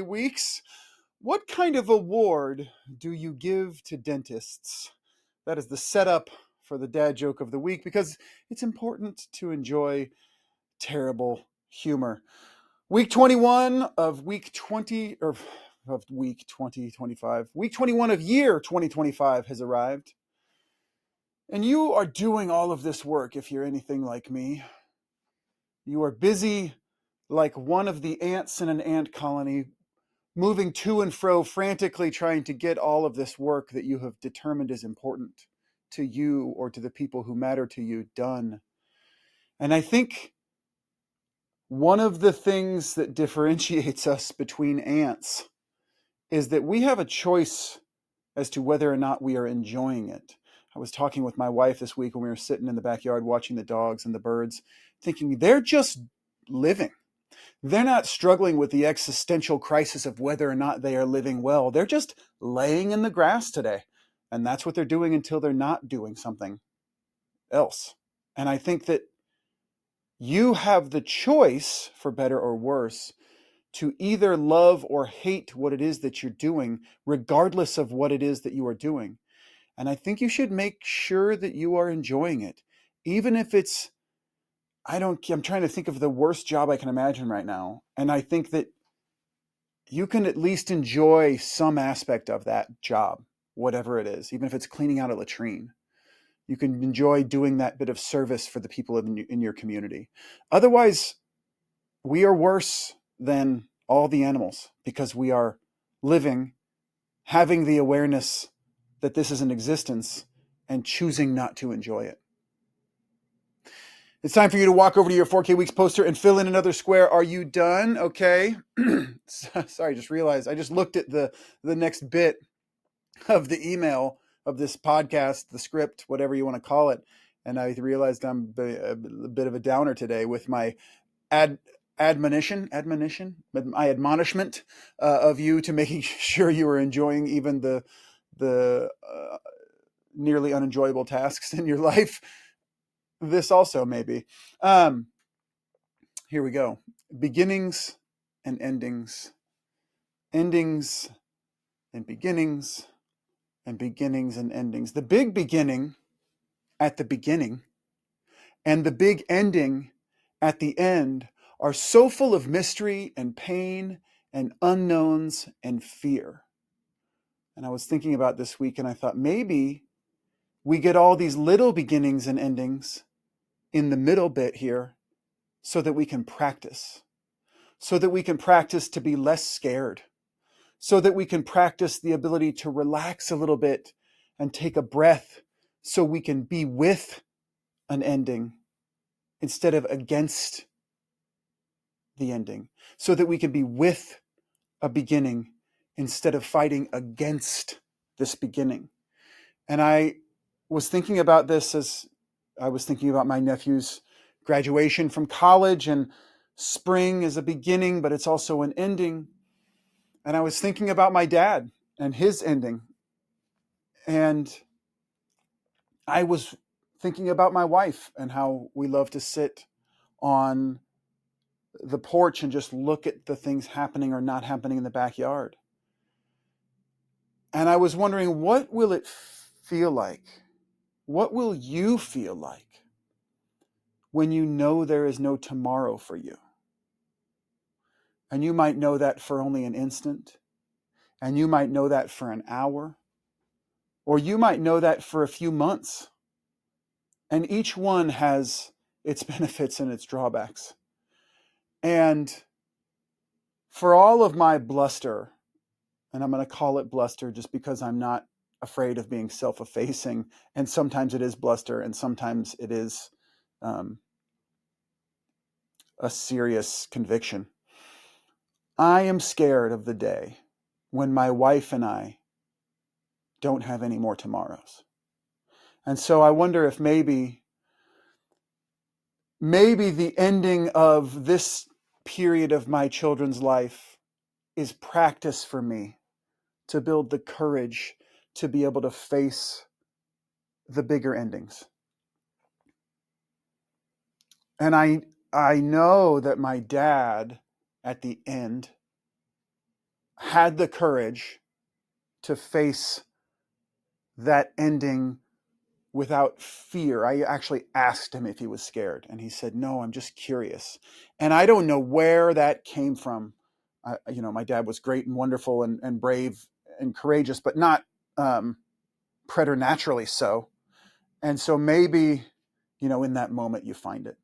Weeks. What kind of award do you give to dentists? That is the setup for the dad joke of the week because it's important to enjoy terrible humor. Week 21 of week 20 or of week 2025. Week 21 of year 2025 has arrived. And you are doing all of this work if you're anything like me. You are busy like one of the ants in an ant colony, moving to and fro, frantically trying to get all of this work that you have determined is important to you or to the people who matter to you done. And I think one of the things that differentiates us between ants is that we have a choice as to whether or not we are enjoying it. I was talking with my wife this week when we were sitting in the backyard watching the dogs and the birds, thinking they're just living. They're not struggling with the existential crisis of whether or not they are living well. They're just laying in the grass today. And that's what they're doing until they're not doing something else. And I think that you have the choice, for better or worse, to either love or hate what it is that you're doing, regardless of what it is that you are doing. And I think you should make sure that you are enjoying it, even if it's I'm trying to think of the worst job I can imagine right now. And I think that you can at least enjoy some aspect of that job, whatever it is, even if it's cleaning out a latrine. You can enjoy doing that bit of service for the people in your community. Otherwise, we are worse than all the animals because we are living, having the awareness that this is an existence, and choosing not to enjoy it. It's time for you to walk over to your 4K Weeks poster and fill in another square. Are you done? Okay. Sorry, just realized I just looked at the next bit of the email of this podcast, the script, whatever you want to call it, and I realized I'm a bit of a downer today with my admonition, my admonishment of you to making sure you are enjoying even the nearly unenjoyable tasks in your life. This also maybe. Here we go. Beginnings and endings. Endings and beginnings and beginnings and endings. The big beginning at the beginning and the big ending at the end are so full of mystery and pain and unknowns and fear. And I was thinking about this week and I thought maybe we get all these little beginnings and endings in the middle bit here so that we can practice. So that we can practice to be less scared. So that we can practice the ability to relax a little bit and take a breath so we can be with an ending instead of against the ending. So that we can be with a beginning instead of fighting against this beginning. And I was thinking about this as I was thinking about my nephew's graduation from college, and spring is a beginning, but it's also an ending. And I was thinking about my dad and his ending. And I was thinking about my wife and how we love to sit on the porch and just look at the things happening or not happening in the backyard. And I was wondering, what will it feel like? What will you feel like when you know there is no tomorrow for you? And you might know that for only an instant, and you might know that for an hour, or you might know that for a few months. And each one has its benefits and its drawbacks. And for all of my bluster, and I'm going to call it bluster just because I'm not afraid of being self-effacing, and sometimes it is bluster, and sometimes it is a serious conviction. I am scared of the day when my wife and I don't have any more tomorrows. And so I wonder if maybe the ending of this period of my children's life is practice for me to build the courage to be able to face the bigger endings. And I know that my dad at the end had the courage to face that ending without fear. I actually asked him if he was scared, and he said, "No, I'm just curious." And I don't know where that came from. My dad was great and wonderful and brave and courageous, but not preternaturally so. And so maybe, in that moment you find it.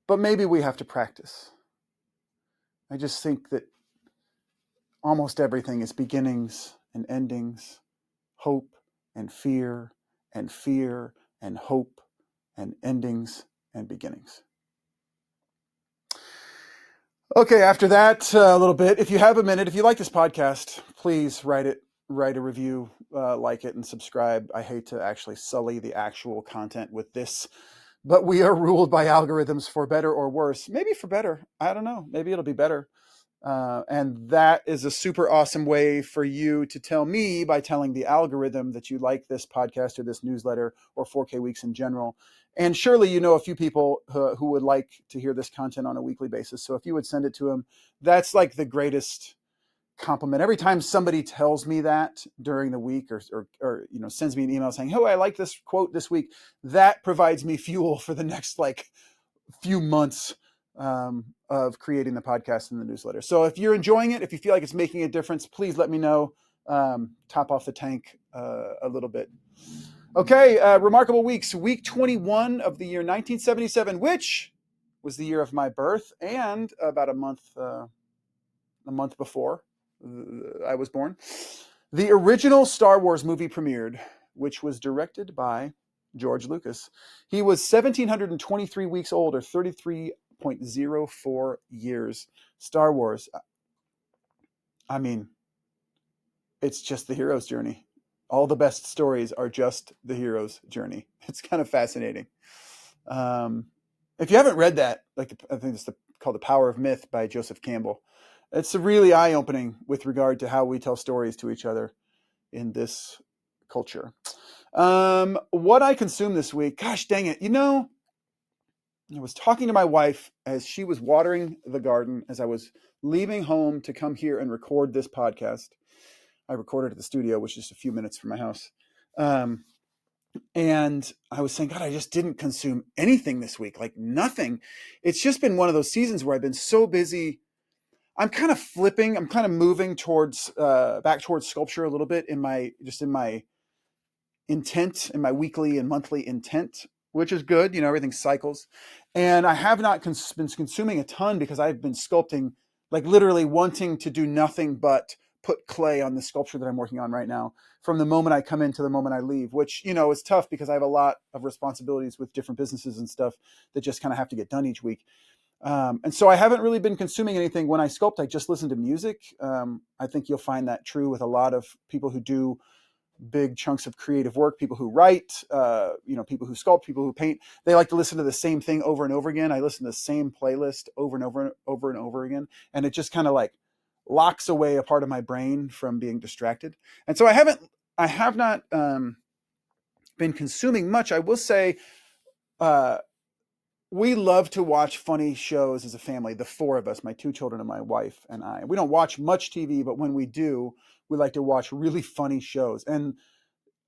But maybe we have to practice. I just think that almost everything is beginnings and endings, hope and fear and hope and endings and beginnings. Okay, after that, a little bit. If you have a minute, if you like this podcast, please write a review, like it, and subscribe. I hate to actually sully the actual content with this, but we are ruled by algorithms for better or worse. Maybe for better. I don't know. Maybe it'll be better. And that is a super awesome way for you to tell me by telling the algorithm that you like this podcast or this newsletter or 4K Weeks in general. And surely you know a few people who would like to hear this content on a weekly basis. So if you would send it to them, that's like the greatest compliment. Every time somebody tells me that during the week or sends me an email saying, "Oh, I like this quote this week," that provides me fuel for the next few months of creating the podcast and the newsletter. So if you're enjoying it, if you feel like it's making a difference, please let me know. Top off the tank a little bit. Okay, remarkable weeks. Week 21 of the year 1977, which was the year of my birth, and about a month before I was born. The original Star Wars movie premiered, which was directed by George Lucas. He was 1,723 weeks old, or 33.04 years. Star Wars, I mean, it's just the hero's journey. All the best stories are just the hero's journey. It's kind of fascinating. If you haven't read that, I think it's called The Power of Myth by Joseph Campbell. It's really eye-opening with regard to how we tell stories to each other in this culture. What I consumed this week, gosh dang it. I was talking to my wife as she was watering the garden as I was leaving home to come here and record this podcast. I recorded at the studio, which is a few minutes from my house. And I was saying, God, I just didn't consume anything this week, like nothing. It's just been one of those seasons where I've been so busy. I'm kind of flipping. I'm kind of moving back towards sculpture a little bit in my intent, in my weekly and monthly intent, which is good. Everything cycles. And I have not been consuming a ton because I've been sculpting, like literally wanting to do nothing but put clay on the sculpture that I'm working on right now from the moment I come in to the moment I leave, which, is tough because I have a lot of responsibilities with different businesses and stuff that just kind of have to get done each week. And so I haven't really been consuming anything. When I sculpt, I just listen to music. I think you'll find that true with a lot of people who do big chunks of creative work, people who write, people who sculpt, people who paint. They like to listen to the same thing over and over again. I listen to the same playlist over and over again. And it just kind of locks away a part of my brain from being distracted. And so I have not been consuming much. I will say, we love to watch funny shows as a family, the four of us, my two children and my wife and I. We don't watch much TV, but when we do, we like to watch really funny shows. And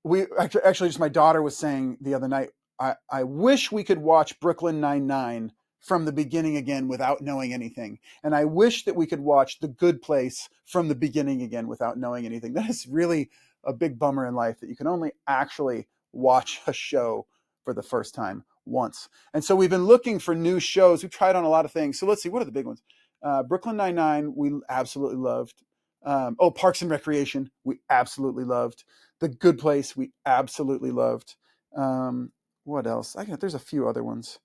we actually, just my daughter was saying the other night, I wish we could watch Brooklyn Nine-Nine from the beginning again without knowing anything. And I wish that we could watch The Good Place from the beginning again without knowing anything. That is really a big bummer in life, that you can only actually watch a show for the first time once. And so we've been looking for new shows. We've tried on a lot of things. So let's see, what are the big ones? Brooklyn Nine-Nine, we absolutely loved. Parks and Recreation, we absolutely loved. The Good Place, we absolutely loved. What else? There's a few other ones.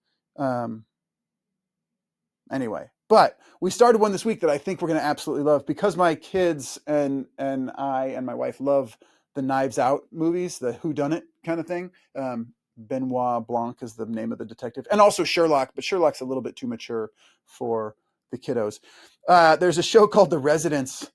Anyway, but we started one this week that I think we're going to absolutely love because my kids and I and my wife love the Knives Out movies, the whodunit kind of thing. Benoit Blanc is the name of the detective, and also Sherlock, but Sherlock's a little bit too mature for the kiddos. There's a show called The Residents,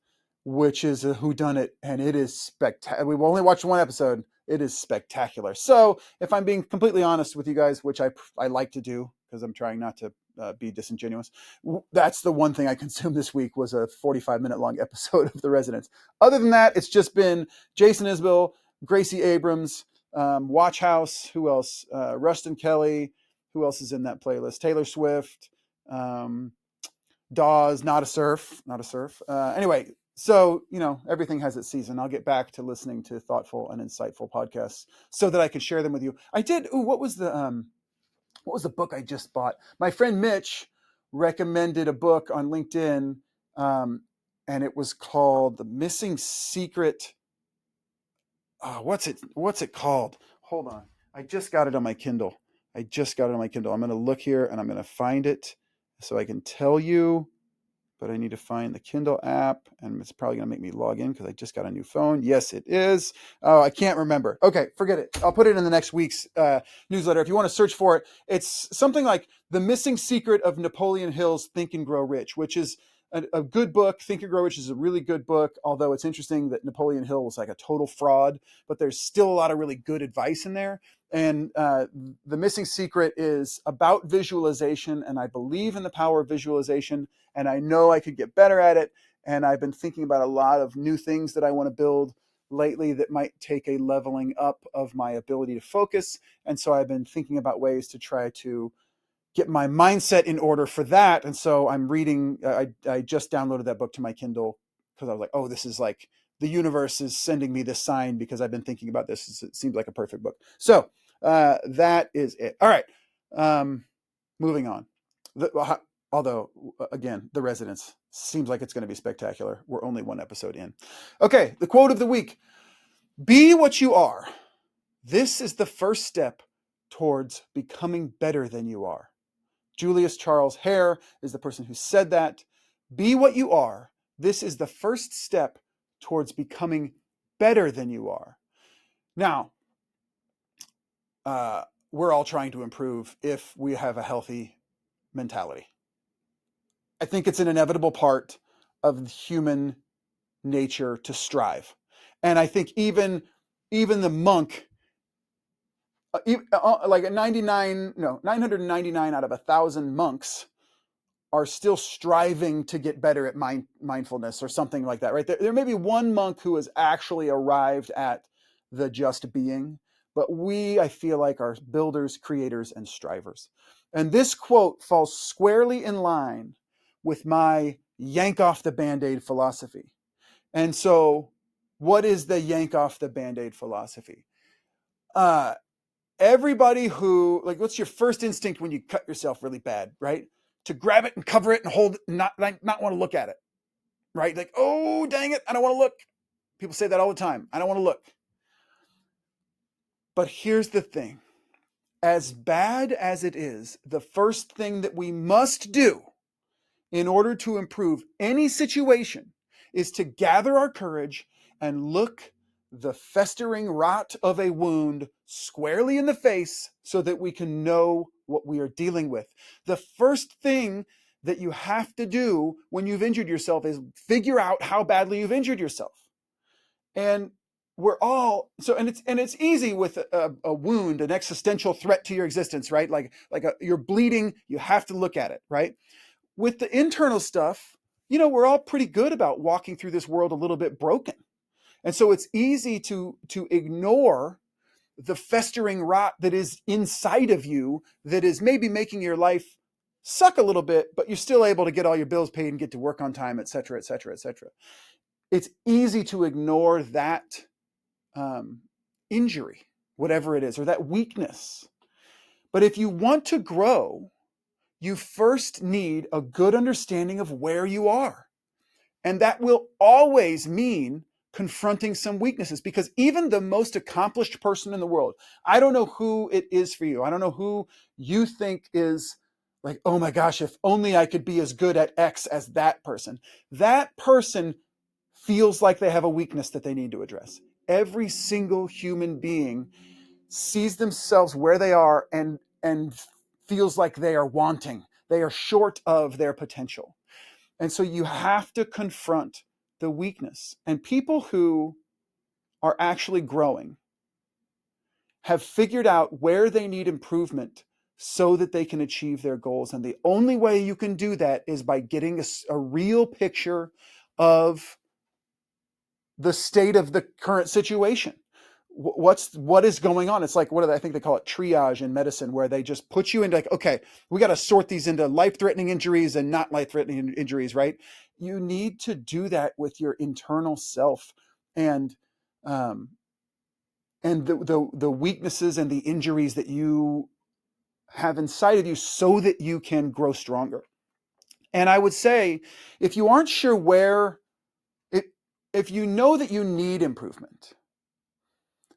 which is a whodunit, and it is spectacular. We've only watched one episode. It is spectacular. So if I'm being completely honest with you guys, which I like to do because I'm trying not to be disingenuous. That's the one thing I consumed this week was a 45-minute long episode of The Residents. Other than that, it's just been Jason Isbell, Gracie Abrams, Watch House. Who else? Rustin Kelly. Who else is in that playlist? Taylor Swift. Dawes, not a surf. Anyway, so, everything has its season. I'll get back to listening to thoughtful and insightful podcasts so that I can share them with you. I did. What was the book I just bought? My friend Mitch recommended a book on LinkedIn, and it was called The Missing Secret. What's it called? Hold on. I just got it on my Kindle. I'm going to look here and I'm going to find it so I can tell you, but I need to find the Kindle app, and it's probably going to make me log in because I just got a new phone. Yes, it is. Oh, I can't remember. Okay, forget it. I'll put it in the next week's newsletter. If you want to search for it, it's something like The Missing Secret of Napoleon Hill's Think and Grow Rich, which is a good book. Think and Grow Rich is a really good book, although it's interesting that Napoleon Hill was like a total fraud, but there's still a lot of really good advice in there. And The Missing Secret is about visualization, and I believe in the power of visualization, and I know I could get better at it. And I've been thinking about a lot of new things that I want to build lately that might take a leveling up of my ability to focus. And so I've been thinking about ways to try to get my mindset in order for that. And so I'm reading, I just downloaded that book to my Kindle because I was like, oh, this is like the universe is sending me this sign because I've been thinking about this. It seems like a perfect book. So that is it. All right. Moving on. Although, again, The Residents seems like it's going to be spectacular. We're only one episode in. Okay. The quote of the week: be what you are. This is the first step towards becoming better than you are. Julius Charles Hare is the person who said that. Be what you are. This is the first step towards becoming better than you are. Now, we're all trying to improve if we have a healthy mentality. I think it's an inevitable part of human nature to strive. And I think even the monk, like 999 out of 1,000 monks are still striving to get better at mindfulness or something like that, right? There may be one monk who has actually arrived at the just being, but I feel like, are builders, creators, and strivers. And this quote falls squarely in line with my yank off the Band-Aid philosophy. And so what is the yank off the Band-Aid philosophy? Everybody who, like, what's your first instinct when you cut yourself really bad, right? To grab it and cover it and hold it and not want to look at it, right? Like, oh, dang it, I don't want to look. People say that all the time. I don't want to look. But here's the thing. As bad as it is, the first thing that we must do in order to improve any situation is to gather our courage and look the festering rot of a wound squarely in the face so that we can know what we are dealing with. The first thing that you have to do when you've injured yourself is figure out how badly you've injured yourself. And we're all and it's easy with a wound, an existential threat to your existence, right? You're bleeding, you have to look at it, right? With the internal stuff, we're all pretty good about walking through this world a little bit broken. And so it's easy to ignore the festering rot that is inside of you that is maybe making your life suck a little bit, but you're still able to get all your bills paid and get to work on time, et cetera, et cetera, et cetera. It's easy to ignore that injury, whatever it is, or that weakness. But if you want to grow, you first need a good understanding of where you are. And that will always mean confronting some weaknesses, because even the most accomplished person in the world, I don't know who it is for you. I don't know who you think is like, oh my gosh, if only I could be as good at X as that person. That person feels like they have a weakness that they need to address. Every single human being sees themselves where they are and feels like they are wanting. They are short of their potential. And so you have to confront the weakness. And people who are actually growing have figured out where they need improvement so that they can achieve their goals. And the only way you can do that is by getting a real picture of the state of the current situation. What is going on? It's like, I think they call it triage in medicine, where they just put you into like, okay, we got to sort these into life-threatening injuries and not life-threatening injuries, right? You need to do that with your internal self, and the weaknesses and the injuries that you have inside of you, so that you can grow stronger. And I would say, if you aren't sure where if you know that you need improvement,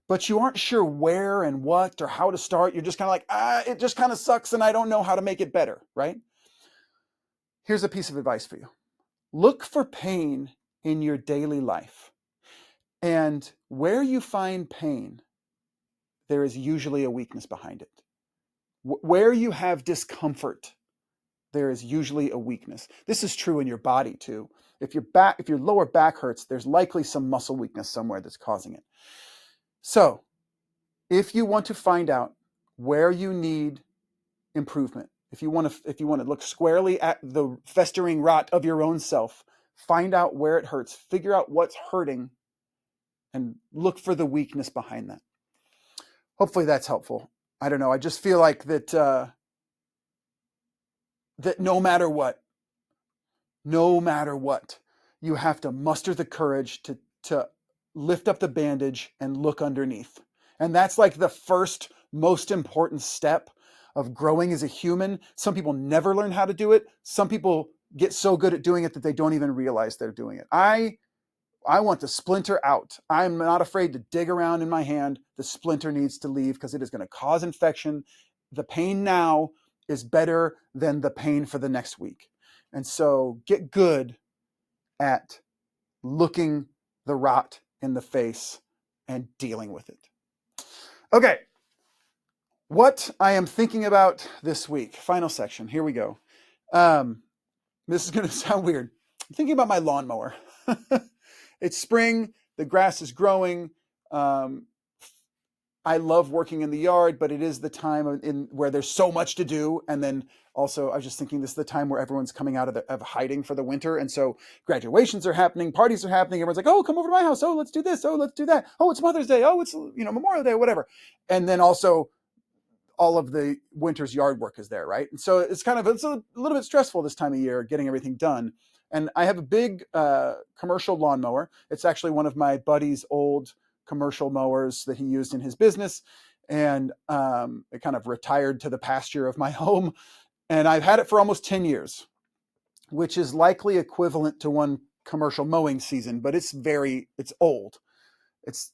but you aren't sure where and what or how to start, you're just kind of like, it just kind of sucks and I don't know how to make it better, right? Here's a piece of advice for you. Look for pain in your daily life. And where you find pain, there is usually a weakness behind it. Where you have discomfort, there is usually a weakness. This is true in your body too. If your lower back hurts, there's likely some muscle weakness somewhere that's causing it. So, if you want to find out where you need improvement, if you want to look squarely at the festering rot of your own self, find out where it hurts, figure out what's hurting, and look for the weakness behind that. Hopefully that's helpful. I don't know. I just feel like that that no matter what, you have to muster the courage to lift up the bandage and look underneath. And that's like the first most important step of growing as a human. Some people never learn how to do it. Some people get so good at doing it that they don't even realize they're doing it. I want the splinter out. I'm not afraid to dig around in my hand. The splinter needs to leave because it is going to cause infection. The pain now is better than the pain for the next week. And so get good at looking the rot in the face and dealing with it. Okay, what I am thinking about this week, final section, here we go. This is going to sound weird. I'm thinking about my lawnmower. It's spring, the grass is growing. I love working in the yard, but it is the time where there's so much to do. And then also, I was just thinking, this is the time where everyone's coming out of hiding for the winter. And so graduations are happening, parties are happening. Everyone's like, oh, come over to my house. Oh, let's do this. Oh, let's do that. Oh, it's Mother's Day. Oh, it's Memorial Day, whatever. And then also all of the winter's yard work is there, right? And so it's a little bit stressful this time of year, getting everything done. And I have a big commercial lawnmower. It's actually one of my buddy's old commercial mowers that he used in his business. And it kind of retired to the pasture of my home. And I've had it for almost 10 years, which is likely equivalent to one commercial mowing season, but it's old. It's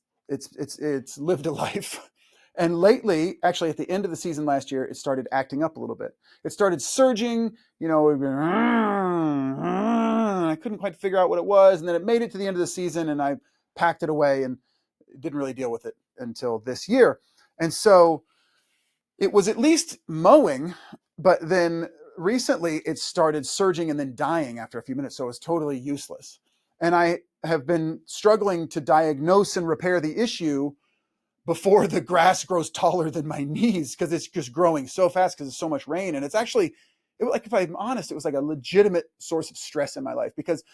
lived a life. And lately, actually at the end of the season last year, it started acting up a little bit. It started surging, I couldn't quite figure out what it was. And then it made it to the end of the season and I packed it away and didn't really deal with it until this year. And so it was at least mowing, but then recently it started surging and then dying after a few minutes. So it was totally useless. And I have been struggling to diagnose and repair the issue before the grass grows taller than my knees, because it's just growing so fast because there's so much rain. And it's actually, if I'm honest, it was like a legitimate source of stress in my life, because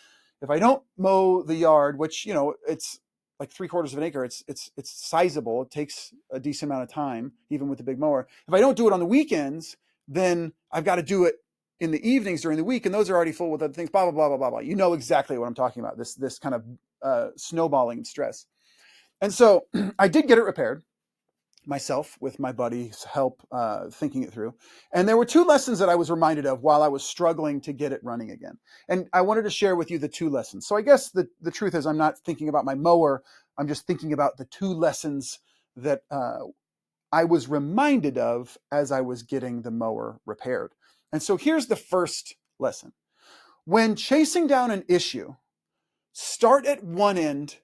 if I don't mow the yard, which, it's like 3/4 of an acre, it's sizable. It takes a decent amount of time, even with the big mower. If I don't do it on the weekends, then I've got to do it in the evenings during the week, and those are already full with other things, blah, blah, blah, blah, blah, blah. You know exactly what I'm talking about, this kind of snowballing of stress. And so I did get it repaired myself with my buddy's help, thinking it through. And there were 2 lessons that I was reminded of while I was struggling to get it running again. And I wanted to share with you the 2 lessons. So I guess the truth is, I'm not thinking about my mower. I'm just thinking about the 2 lessons that I was reminded of as I was getting the mower repaired. And so here's the first lesson. When chasing down an issue, start at one end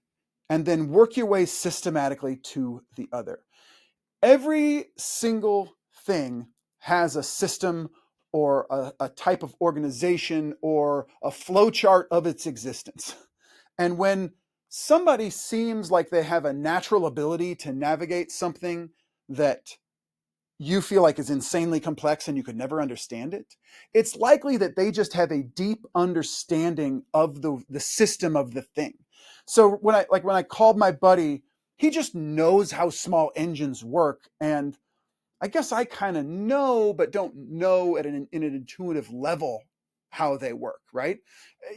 and then work your way systematically to the other. Every single thing has a system or a type of organization or a flow chart of its existence. And when somebody seems like they have a natural ability to navigate something that you feel like is insanely complex and you could never understand it, it's likely that they just have a deep understanding of the system of the thing. So when I called my buddy, he just knows how small engines work, and I guess I kind of know, but don't know in an intuitive level how they work, right?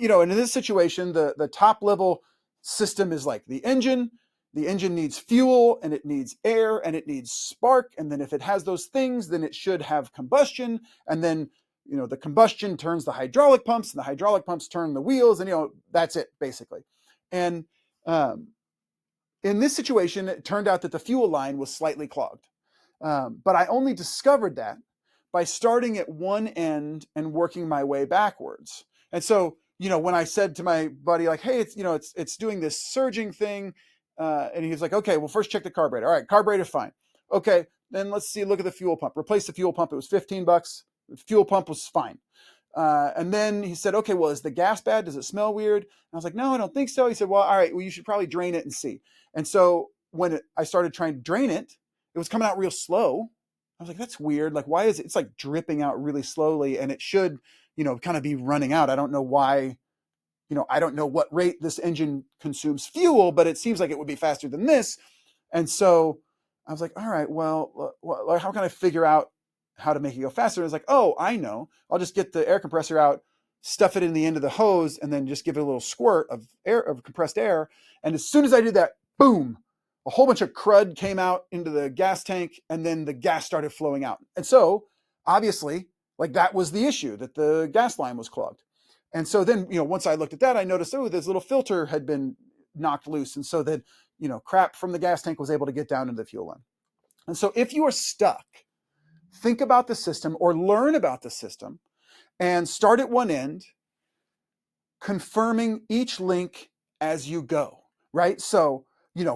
And in this situation, the top level system is like the engine. The engine needs fuel, and it needs air, and it needs spark. And then if it has those things, then it should have combustion. And then, the combustion turns the hydraulic pumps, and the hydraulic pumps turn the wheels, and, that's it basically. And in this situation, it turned out that the fuel line was slightly clogged. But I only discovered that by starting at one end and working my way backwards. And so, when I said to my buddy, like, hey, it's doing this surging thing. And he's like, okay, well, first check the carburetor. All right, carburetor, fine. Okay, then let's see, look at the fuel pump. Replace the fuel pump. It was $15. The fuel pump was fine. And then he said, okay, well, is the gas bad? Does it smell weird? And I was like, no, I don't think so. He said, well, all right, well, you should probably drain it and see. And so when I started trying to drain it, it was coming out real slow. I was like, that's weird. Like, why is it? It's like dripping out really slowly, and it should, kind of be running out. I don't know why, I don't know what rate this engine consumes fuel, but it seems like it would be faster than this. And so I was like, all right, well, how can I figure out how to make it go faster? And it's like, oh, I know. I'll just get the air compressor out, stuff it in the end of the hose, and then just give it a little squirt of compressed air. And as soon as I did that, boom, a whole bunch of crud came out into the gas tank, and then the gas started flowing out. And so obviously, like, that was the issue, that the gas line was clogged. And so then, once I looked at that, I noticed, oh, this little filter had been knocked loose. And so that, crap from the gas tank was able to get down into the fuel line. And so if you are stuck, think about the system or learn about the system and start at one end, confirming each link as you go, right? So,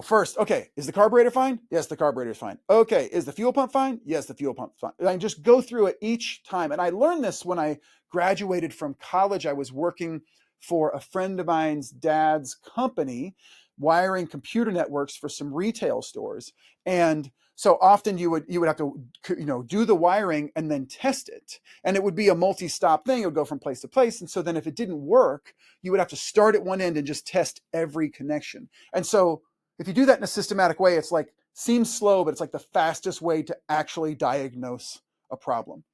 first, okay, is the carburetor fine? Yes, the carburetor is fine. Okay, is the fuel pump fine? Yes, the fuel pump is fine. And I just go through it each time. And I learned this when I graduated from college. I was working for a friend of mine's dad's company, wiring computer networks for some retail stores. And so often you would have to, do the wiring and then test it. And it would be a multi-stop thing. It would go from place to place. And so then if it didn't work, you would have to start at one end and just test every connection. And so if you do that in a systematic way, it's like, seems slow, but it's like the fastest way to actually diagnose a problem.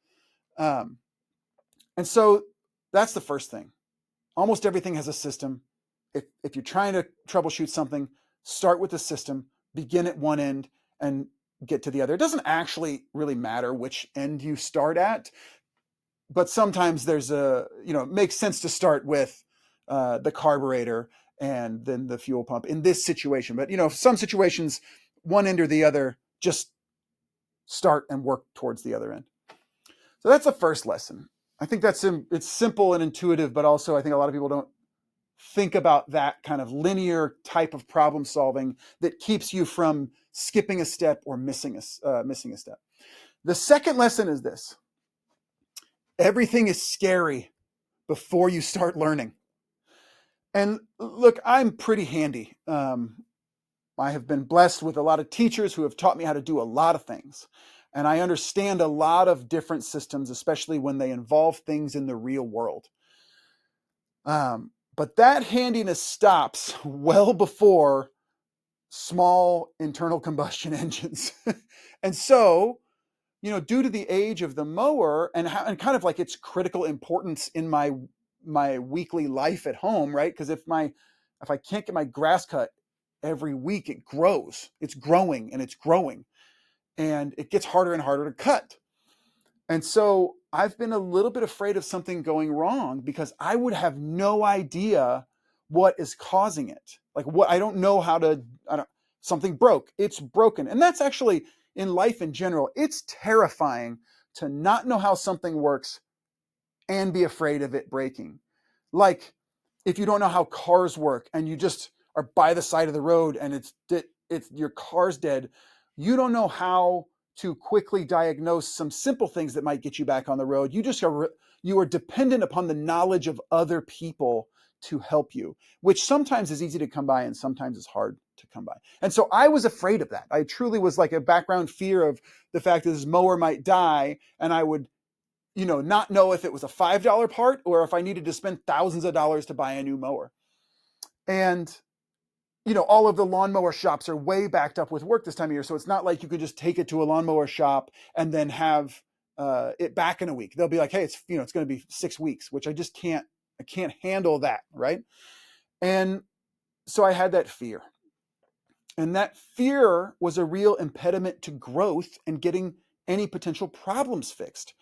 And so that's the first thing. Almost everything has a system. If you're trying to troubleshoot something, start with the system, begin at one end and get to the other. It doesn't actually really matter which end you start at, but sometimes it makes sense to start with the carburetor and then the fuel pump in this situation. But, some situations, one end or the other, just start and work towards the other end. So that's the first lesson. I think it's simple and intuitive, but also I think a lot of people don't think about that kind of linear type of problem solving that keeps you from skipping a step or missing a step. The second lesson is this: everything is scary before you start learning. And look, I'm pretty handy. I have been blessed with a lot of teachers who have taught me how to do a lot of things. And I understand a lot of different systems, especially when they involve things in the real world. But that handiness stops well before small internal combustion engines. And so, due to the age of the mower and kind of like its critical importance in my weekly life at home, right? Because if I can't get my grass cut every week, it grows. It's growing and it's growing, and it gets harder and harder to cut. And so I've been a little bit afraid of something going wrong because I would have no idea what is causing it. Like, I don't know something broke. It's broken. And that's actually, in life in general, it's terrifying to not know how something works and be afraid of it breaking. Like, if you don't know how cars work and you just are by the side of the road and it's your car's dead, you don't know how to quickly diagnose some simple things that might get you back on the road. You are dependent upon the knowledge of other people to help you, which sometimes is easy to come by and sometimes is hard to come by. And so I was afraid of that. I truly was like a background fear of the fact that this mower might die and I would, not know if it was a $5 part or if I needed to spend thousands of dollars to buy a new mower. And all of the lawnmower shops are way backed up with work this time of year. So it's not like you could just take it to a lawnmower shop and then have it back in a week. They'll be like, hey, it's going to be 6 weeks, which I can't handle that. Right. And so I had that fear. And that fear was a real impediment to growth and getting any potential problems fixed.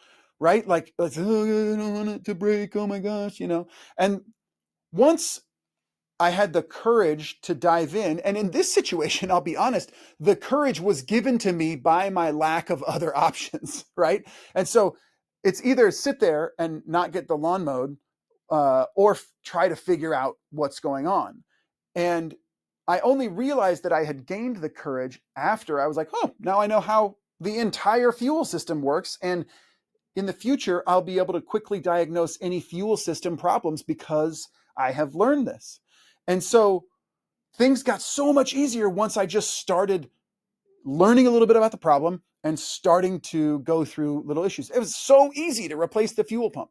Right. Like, oh, I don't want it to break. Oh my gosh, And once I had the courage to dive in. And in this situation, I'll be honest, the courage was given to me by my lack of other options, right? And so it's either sit there and not get the lawn mowed or try to figure out what's going on. And I only realized that I had gained the courage after I was like, oh, now I know how the entire fuel system works. And in the future, I'll be able to quickly diagnose any fuel system problems because I have learned this. And so things got so much easier once I just started learning a little bit about the problem and starting to go through little issues. It was so easy to replace the fuel pump,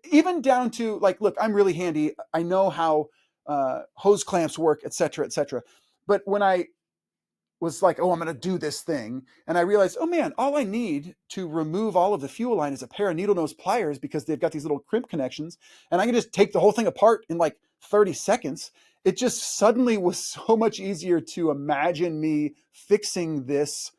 even down to like, look, I'm really handy. I know how hose clamps work, et cetera, et cetera. But when I was like, oh, I'm going to do this thing. And I realized, oh man, all I need to remove all of the fuel line is a pair of needle nose pliers because they've got these little crimp connections. And I can just take the whole thing apart in like 30 seconds. It just suddenly was so much easier to imagine me fixing this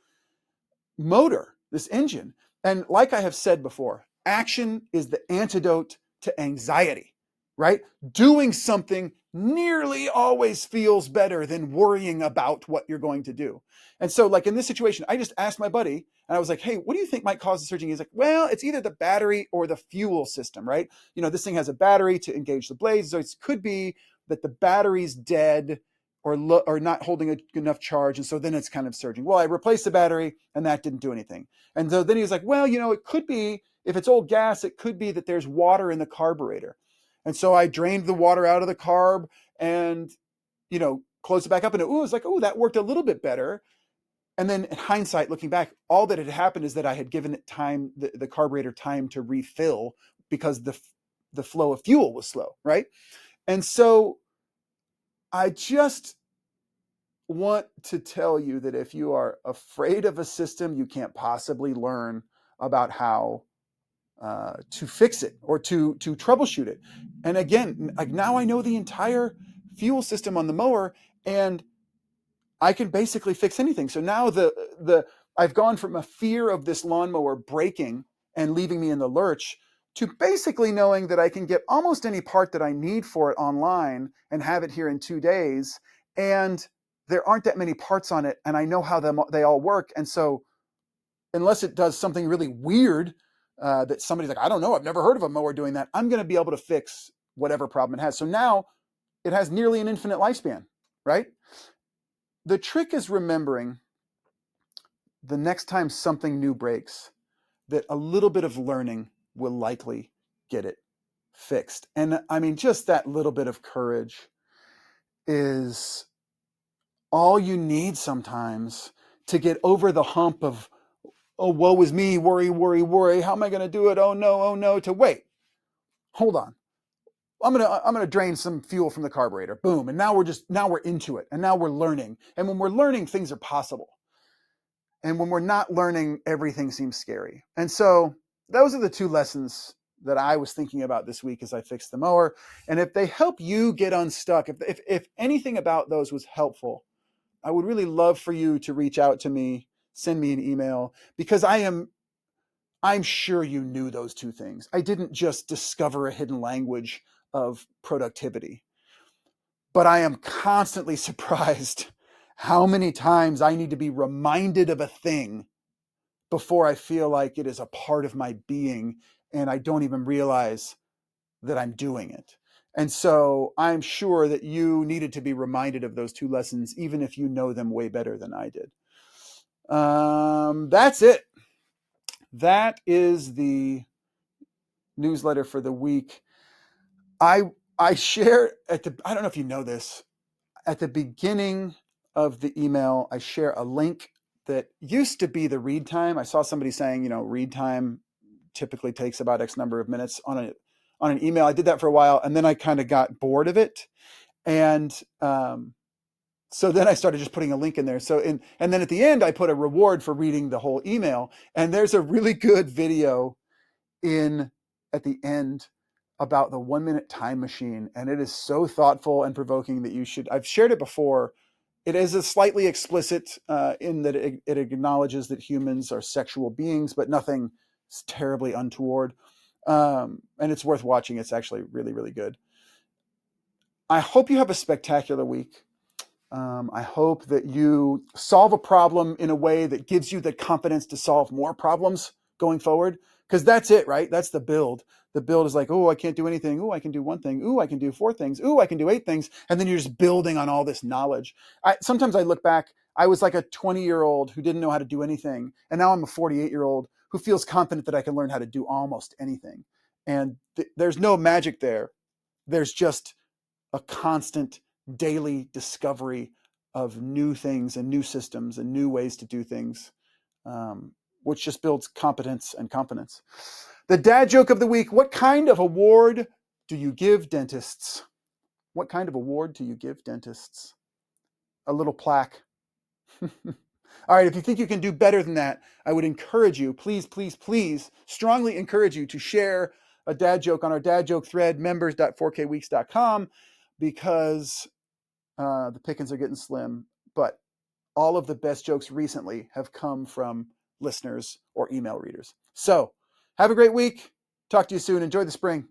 motor, this engine. And like I have said before, action is the antidote to anxiety, right? Doing something nearly always feels better than worrying about what you're going to do. And so like in this situation, I just asked my buddy and I was like, hey, what do you think might cause the surging? He's like, well, it's either the battery or the fuel system, right? This thing has a battery to engage the blades. So it could be that the battery's dead or not holding enough charge. And so then it's kind of surging. Well, I replaced the battery and that didn't do anything. And so then he was like, well, it could be, if it's old gas, it could be that there's water in the carburetor. And so I drained the water out of the carb and, closed it back up. And it was like, oh, that worked a little bit better. And then in hindsight, looking back, all that had happened is that I had given it time, the carburetor time to refill because the flow of fuel was slow, right? And so I just want to tell you that if you are afraid of a system, you can't possibly learn about how to fix it or to troubleshoot it. And again, like now I know the entire fuel system on the mower and I can basically fix anything. So now I've gone from a fear of this lawnmower breaking and leaving me in the lurch to basically knowing that I can get almost any part that I need for it online and have it here in 2 days. And there aren't that many parts on it and I know how they all work. And so unless it does something really weird that somebody's like, I don't know, I've never heard of a mower doing that, I'm going to be able to fix whatever problem it has. So now it has nearly an infinite lifespan, right? The trick is remembering the next time something new breaks, that a little bit of learning will likely get it fixed. And I mean, just that little bit of courage is all you need sometimes to get over the hump of, oh, woe is me, worry, worry, worry. How am I going to do it? Oh no, to wait. Hold on. I'm going to drain some fuel from the carburetor. Boom. And now we're into it. And now we're learning. And when we're learning, things are possible. And when we're not learning, everything seems scary. And so those are the 2 lessons that I was thinking about this week as I fixed the mower. And if they help you get unstuck, if anything about those was helpful, I would really love for you to reach out to me, send me an email, because I'm sure you knew those 2 things. I didn't just discover a hidden language of productivity, but I am constantly surprised how many times I need to be reminded of a thing before I feel like it is a part of my being and I don't even realize that I'm doing it. And so I'm sure that you needed to be reminded of those 2 lessons, even if you know them way better than I did. That's it. That is the newsletter for the week. I I share I don't know if you know this, at the beginning of the email, I share a link that used to be the read time. I saw somebody saying, read time typically takes about X number of minutes on an email. I did that for a while, and then I kind of got bored of it, and so then I started just putting a link in there. And then at the end, I put a reward for reading the whole email. And there's a really good video in at the end about the 1 minute time machine, and it is so thoughtful and provoking that you should. I've shared it before. It is a slightly explicit in that it acknowledges that humans are sexual beings, but nothing terribly untoward. And it's worth watching. It's actually really, really good. I hope you have a spectacular week. I hope that you solve a problem in a way that gives you the confidence to solve more problems going forward. Because that's it, right? That's the build. The build is like, oh, I can't do anything. Oh, I can do one thing. Oh, I can do 4 things. Oh, I can do 8 things. And then you're just building on all this knowledge. Sometimes I look back, I was like a 20-year-old who didn't know how to do anything. And now I'm a 48-year-old who feels confident that I can learn how to do almost anything. And there's no magic there. There's just a constant daily discovery of new things and new systems and new ways to do things, which just builds competence and confidence. The dad joke of the week: what kind of award do you give dentists? What kind of award do you give dentists? A little plaque. All right, if you think you can do better than that, I would encourage you, please, please, please, strongly encourage you to share a dad joke on our dad joke thread, members.4kweeks.com, because the pickings are getting slim. But all of the best jokes recently have come from listeners or email readers. So have a great week. Talk to you soon. Enjoy the spring.